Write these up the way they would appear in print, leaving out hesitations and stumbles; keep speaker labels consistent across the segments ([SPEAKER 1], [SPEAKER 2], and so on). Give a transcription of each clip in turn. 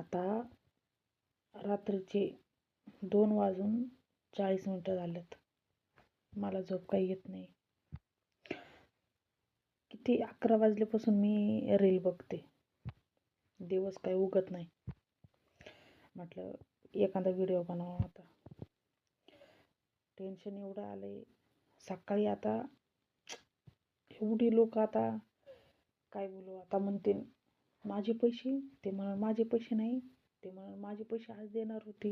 [SPEAKER 1] आता रात्रीचे 2:40 झालेत. मला झोप काही येत नाही. किती 11 वाजल्यापासून मी रील बघते. दिवस काही उगत नाही. म्हटलं एखादा व्हिडिओ बनावा आता. टेन्शन एवढं आलंय. सकाळी आता एवढी लोक आता काय बोलू, आता म्हणतील माझे पैसे, ते म्हणून माझे पैसे नाही, ते म्हणून माझे पैसे आज देणार होती,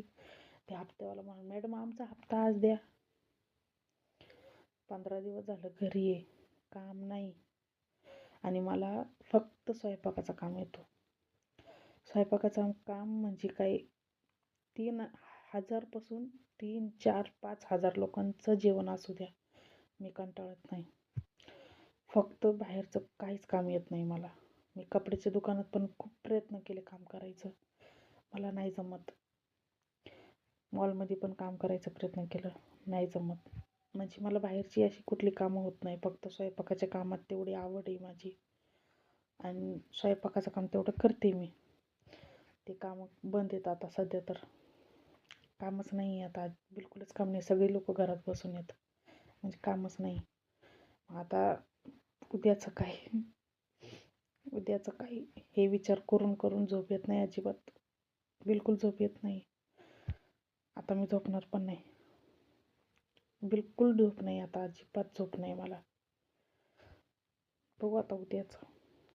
[SPEAKER 1] ते हप्त्यावाला म्हणून मॅडम आमचा हप्ता आज द्या. 15 दिवस झालं घरी आहे, काम नाही आणि मला फक्त स्वयंपाकाचं काम येतो. स्वयंपाकाचं काम म्हणजे काय 3,000 पासून 3, 4, 5,000 लोकांचं जेवण असू द्या, मी कंटाळत नाही. फक्त बाहेरचं काहीच काम येत नाही मला. मी कपड्याच्या दुकानात पण खूप प्रयत्न केले काम करायचं, मला नाही जमत. मॉलमध्ये पण काम करायचा प्रयत्न केलं, नाही जमत. म्हणजे मला बाहेरची अशी कुठली कामं होत नाही. फक्त स्वयंपाकाच्या कामात तेवढी आवड आहे माझी आणि स्वयंपाकाचं काम तेवढं करते मी. ते काम बंद आहेत आता सध्या, तर कामच नाही आहे आता, बिलकुलच काम नाही. सगळे लोक घरात बसून येत, म्हणजे कामच नाही. आता उद्याचं काय हे विचार करून करून झोप येत नाही अजिबात, बिलकुल झोप येत नाही. आता मी झोपणार पण नाही, बिलकुल झोप नाही आता, अजिबात झोप नाही मला. बघू आता उद्याचं.